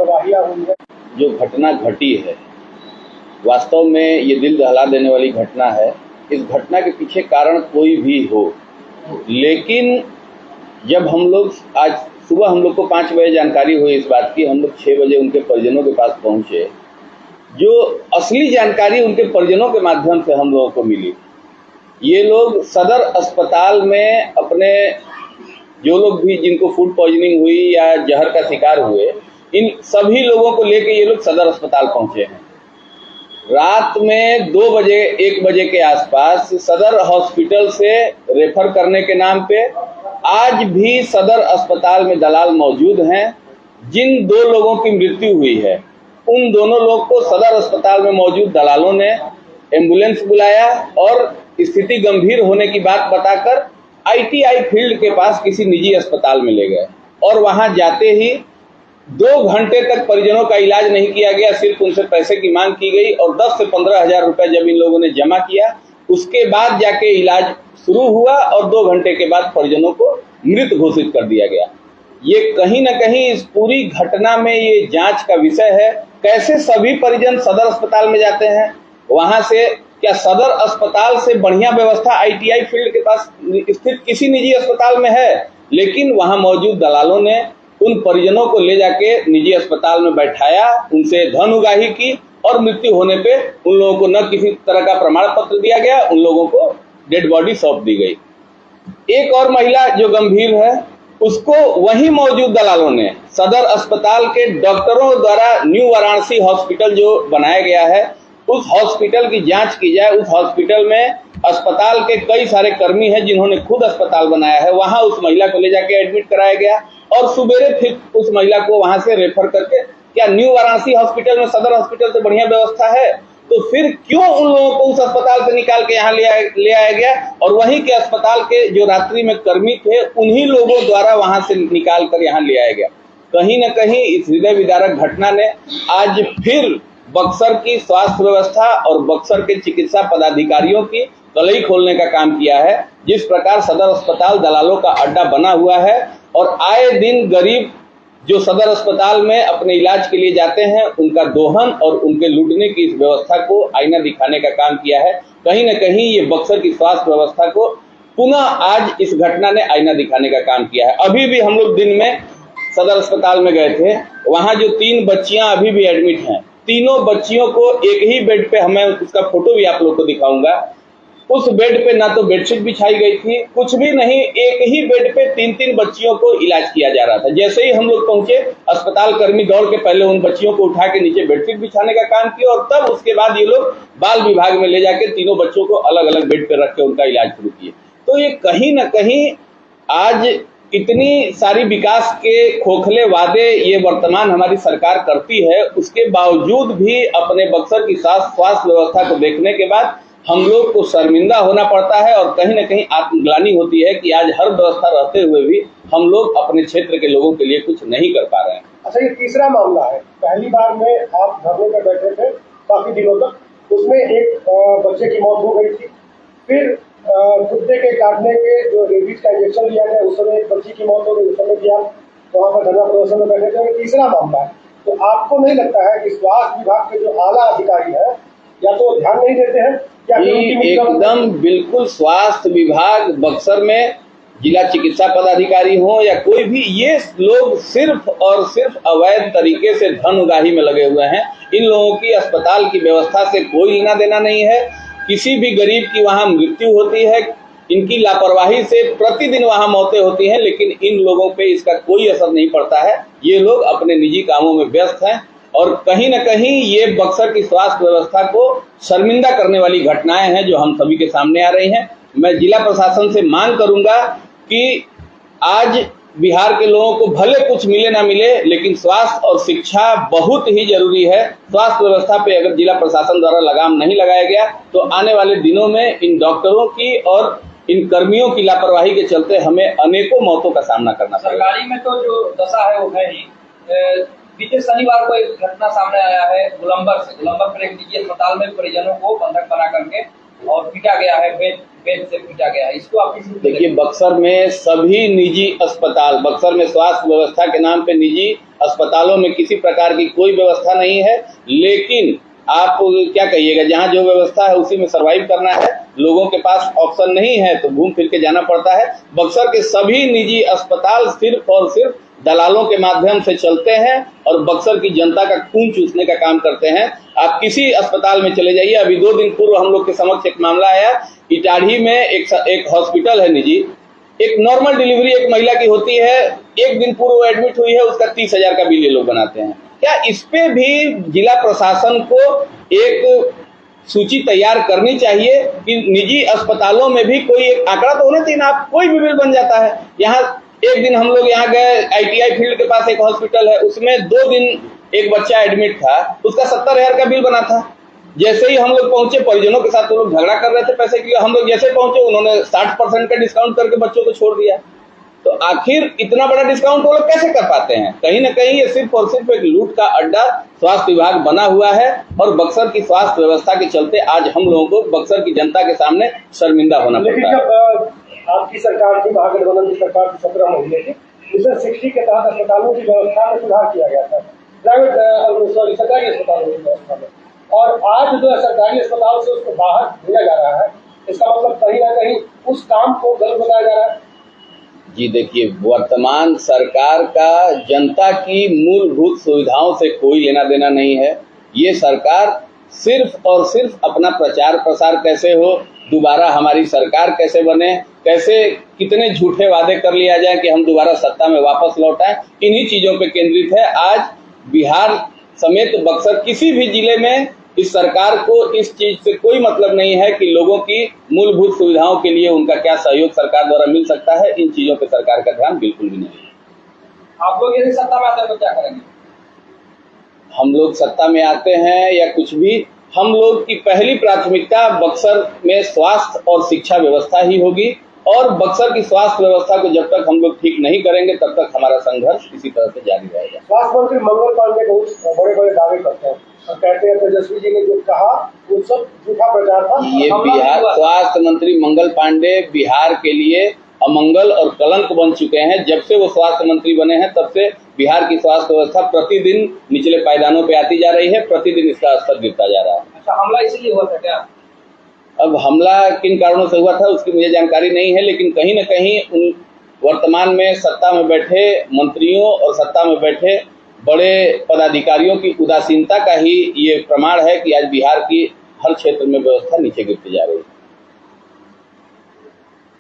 जो घटना घटी है वास्तव में ये दिल दहला देने वाली घटना है। इस घटना के पीछे कारण कोई भी हो, लेकिन जब हम लोग आज सुबह हम लोग को 5 बजे जानकारी हुई इस बात की, हम लोग 6 बजे उनके परिजनों के पास पहुंचे। जो असली जानकारी उनके परिजनों के माध्यम से हम लोगों को मिली, ये लोग सदर अस्पताल में अपने जो लोग भी जिनको फूड पॉइजनिंग हुई या जहर का शिकार हुए, इन सभी लोगों को लेके ये लोग सदर अस्पताल पहुंचे हैं। रात में 2 बजे 1 बजे के आसपास सदर हॉस्पिटल से रेफर करने के नाम पे आज भी सदर अस्पताल में दलाल मौजूद हैं। जिन 2 लोगों की मृत्यु हुई है, उन दोनों लोग को सदर अस्पताल में मौजूद दलालों ने एम्बुलेंस बुलाया और स्थिति गंभीर होने की बात बताकर ITI फील्ड के पास किसी निजी अस्पताल में ले गए और वहां जाते ही 2 घंटे तक परिजनों का इलाज नहीं किया गया। सिर्फ उनसे पैसे की मांग की गई और 10 से 15 हजार रुपए जब इन लोगों ने जमा किया, उसके बाद जाके इलाज शुरू हुआ और 2 घंटे के बाद परिजनों को मृत घोषित कर दिया गया। ये कहीं ना कहीं इस पूरी घटना में ये जांच का विषय है। कैसे सभी परिजन सदर अस्पताल में जाते हैं, वहां से क्या सदर अस्पताल से बढ़िया व्यवस्था ITI फील्ड के पास स्थित किसी निजी अस्पताल में है, लेकिन वहां मौजूद दलालों ने उन परिजनों को ले जाके निजी अस्पताल में बैठाया, उनसे धन उगाही की और मृत्यु होने पे उन लोगों को न किसी तरह का प्रमाण पत्र दिया गया, उन लोगों को डेड बॉडी सौंप दी गई। एक और महिला जो गंभीर है, उसको वहीं मौजूद दलालों ने सदर अस्पताल के डॉक्टरों द्वारा न्यू वाराणसी हॉस्पिटल जो बनाया गया है, उस हॉस्पिटल की जांच की जाए। उस हॉस्पिटल में अस्पताल के कई सारे कर्मी हैं जिन्होंने खुद अस्पताल बनाया है, वहां उस महिला को ले जाके एडमिट कराया गया और सुबेरे फिर उस महिला को वहां से रेफर करके, क्या न्यू वाराणसी हॉस्पिटल में सदर हॉस्पिटल से बढ़िया व्यवस्था है? तो फिर क्यों उन लोगों को उस अस्पताल से निकाल के यहाँ ले आया गया और वहीं के अस्पताल के जो रात्रि में कर्मी थे, उन्हीं लोगों द्वारा वहां से निकाल कर यहाँ ले आया गया। कहीं न कहीं इस हृदय विदारक घटना ने आज फिर बक्सर की स्वास्थ्य व्यवस्था और बक्सर के चिकित्सा पदाधिकारियों की कलई खोलने का काम किया है। जिस प्रकार सदर अस्पताल दलालों का अड्डा बना हुआ है और आए दिन गरीब जो सदर अस्पताल में अपने इलाज के लिए जाते हैं, उनका दोहन और उनके लूटने की इस व्यवस्था को आईना दिखाने का काम किया है। कहीं न कहीं ये बक्सर की स्वास्थ्य व्यवस्था को पुनः आज इस घटना ने आईना दिखाने का काम किया है। अभी भी हम लोग दिन में सदर अस्पताल में गए थे, वहां जो 3 बच्चियां अभी भी एडमिट हैं, तीनों बच्चियों को एक ही बेड पे, हमें उसका फोटो भी आप लोग को दिखाऊंगा, उस बेड पे ना तो बेडशीट बिछाई गई थी, कुछ भी नहीं, एक ही बेड पे 3-3 बच्चियों को इलाज किया जा रहा था। जैसे ही हम लोग पहुंचे, अस्पताल कर्मी दौड़ के पहले उन बच्चियों को उठा के नीचे बेडशीट बिछाने का काम किया और तब उसके बाद ये लोग बाल विभाग में ले जाके तीनों बच्चों को अलग अलग बेड पे रख के उनका इलाज शुरू किए। तो ये कहीं ना कहीं आज इतनी सारी विकास के खोखले वादे ये वर्तमान हमारी सरकार करती है, उसके बावजूद भी अपने बक्सर की स्वास्थ्य व्यवस्था को देखने के बाद हम लोग को शर्मिंदा होना पड़ता है और कहीं न कहीं आत्मग्लानि होती है कि आज हर व्यवस्था रहते हुए भी हम लोग अपने क्षेत्र के लोगों के लिए कुछ नहीं कर पा रहे हैं। अच्छा, ये तीसरा मामला है। पहली बार में आप धरने पर बैठे थे काफी दिनों तक, उसमें एक बच्चे की मौत हो गई थी। फिर कुत्ते के काटने के जो रेबीज का इंजेक्शन लिया गया, उस समय एक बच्ची की मौत हो गई, उस समय भी आप वहाँ पर धरना प्रदर्शन में बैठे थे। तीसरा मामला है, तो आपको नहीं लगता है कि स्वास्थ्य विभाग के जो आला अधिकारी है या तो ध्यान नहीं देते हैं? एकदम बिल्कुल, स्वास्थ्य विभाग बक्सर में जिला चिकित्सा पदाधिकारी हो या कोई भी, ये लोग सिर्फ और सिर्फ अवैध तरीके से धन उगाही में लगे हुए हैं। इन लोगों की अस्पताल की व्यवस्था से कोई लेना देना नहीं है। किसी भी गरीब की वहां मृत्यु होती है, इनकी लापरवाही से प्रतिदिन वहां मौतें होती हैं, लेकिन इन लोगों पे इसका कोई असर नहीं पड़ता है। ये लोग अपने निजी कामों में व्यस्त हैं और कहीं न कहीं ये बक्सर की स्वास्थ्य व्यवस्था को शर्मिंदा करने वाली घटनाएं हैं जो हम सभी के सामने आ रही हैं। मैं जिला प्रशासन से मांग करूंगा कि आज बिहार के लोगों को भले कुछ मिले ना मिले, लेकिन स्वास्थ्य और शिक्षा बहुत ही जरूरी है। स्वास्थ्य व्यवस्था पे अगर जिला प्रशासन द्वारा लगाम नहीं लगाया गया तो आने वाले दिनों में इन डॉक्टरों की और इन कर्मियों की लापरवाही के चलते हमें अनेकों मौतों का सामना करना पड़ेगा। सरकारी में तो जो दशा है वो है ही। बीते शनिवार को एक घटना सामने आया है गोलंबर से। गोलंबर पर एक निजी अस्पताल में परिजनों को बंधक बना करके और पीटा गया है, बेंच से पीटा गया है, इसको आप किस रूप में देखिए, बक्सर में सभी निजी अस्पताल, बक्सर में स्वास्थ्य व्यवस्था के नाम पे निजी अस्पतालों में किसी प्रकार की कोई व्यवस्था नहीं है। लेकिन आप क्या कहिएगा, जहाँ जो व्यवस्था है उसी में सरवाइव करना है। लोगों के पास ऑप्शन नहीं है तो घूम फिर के जाना पड़ता है। बक्सर के सभी निजी अस्पताल सिर्फ और सिर्फ दलालों के माध्यम से चलते हैं और बक्सर की जनता का खून चूसने का काम करते हैं। आप किसी अस्पताल में चले जाइए। अभी 2 दिन पूर्व हम लोग के समक्ष एक मामला आया, इटाढ़ी में एक हॉस्पिटल है निजी, एक नॉर्मल डिलीवरी एक महिला की होती है, 1 दिन पूर्व एडमिट हुई है, उसका 30,000 का बिल ये लोग बनाते हैं। क्या इस पे भी जिला प्रशासन को एक सूची तैयार करनी चाहिए कि निजी अस्पतालों में भी कोई एक आंकड़ा तो होना चाहिए ना। आप कोई भी बिल बन जाता है। यहाँ एक दिन हम लोग यहाँ गए, ITI फील्ड के पास एक हॉस्पिटल है, उसमें 2 दिन एक बच्चा एडमिट था, उसका 70,000 का बिल बना था। जैसे ही हम लोग पहुंचे, परिजनों के साथ वो लोग झगड़ा कर रहे थे पैसे के लिए, हम लोग जैसे पहुंचे उन्होंने 60% का डिस्काउंट करके बच्चों को छोड़ दिया। तो आखिर इतना बड़ा डिस्काउंट वो लोग कैसे कर पाते हैं? कहीं ना कहीं ये सिर्फ और सिर्फ एक लूट का अड्डा स्वास्थ्य विभाग बना हुआ है और बक्सर की स्वास्थ्य व्यवस्था के चलते आज हम लोगों को बक्सर की जनता के सामने शर्मिंदा होना पड़ता है। लेकिन जब आपकी सरकार थी, महागठबंधन की सरकार थी 17 महीने की, मिशन 60 के तहत अस्पतालों की व्यवस्था में सुधार किया गया था, सरकारी अस्पतालों की व्यवस्था में, और आज जो है सरकारी अस्पताल से उसको बाहर भेजा जा रहा है। इसका मतलब कहीं ना कहीं उस काम को गलत बताया जा रहा है। जी देखिए, वर्तमान सरकार का जनता की मूलभूत सुविधाओं से कोई लेना देना नहीं है। ये सरकार सिर्फ और सिर्फ अपना प्रचार प्रसार कैसे हो, दोबारा हमारी सरकार कैसे बने, कैसे कितने झूठे वादे कर लिया जाए कि हम दोबारा सत्ता में वापस लौट आए, इन्हीं चीजों पे केंद्रित है। आज बिहार समेत बक्सर किसी भी जिले में इस सरकार को इस चीज से कोई मतलब नहीं है कि लोगों की मूलभूत सुविधाओं के लिए उनका क्या सहयोग सरकार द्वारा मिल सकता है। इन चीजों पे सरकार का ध्यान बिल्कुल भी नहीं है। आप लोग यदि सत्ता में आते हैं तो क्या करेंगे? हम लोग सत्ता में आते हैं या कुछ भी, हम लोग की पहली प्राथमिकता बक्सर में स्वास्थ्य और शिक्षा व्यवस्था ही होगी और बक्सर की स्वास्थ्य व्यवस्था को जब तक हम लोग ठीक नहीं करेंगे तब तक हमारा संघर्ष इसी तरह से जारी रहेगा। स्वास्थ्य मंत्री मंगल पांडे बहुत बड़े बड़े दावे करते हैं और कहते हैं तेजस्वी जी ने जो कहा वो सब झूठा प्रचार था। ये बिहार स्वास्थ्य मंत्री मंगल पांडे बिहार के लिए अमंगल और कलंक बन चुके हैं। जब से वो स्वास्थ्य मंत्री बने हैं तब से बिहार की स्वास्थ्य व्यवस्था प्रतिदिन निचले पायदानों पे आती जा रही है, प्रतिदिन इसका स्तर गिरता जा रहा है। अच्छा, हमला इसीलिए हुआ था क्या? अब हमला किन कारणों से हुआ था उसकी मुझे जानकारी नहीं है, लेकिन कहीं न कहीं उन वर्तमान में सत्ता में बैठे मंत्रियों और सत्ता में बैठे बड़े पदाधिकारियों की उदासीनता का ही ये प्रमाण है कि आज बिहार की हर क्षेत्र में व्यवस्था नीचे गिरती जा रही है।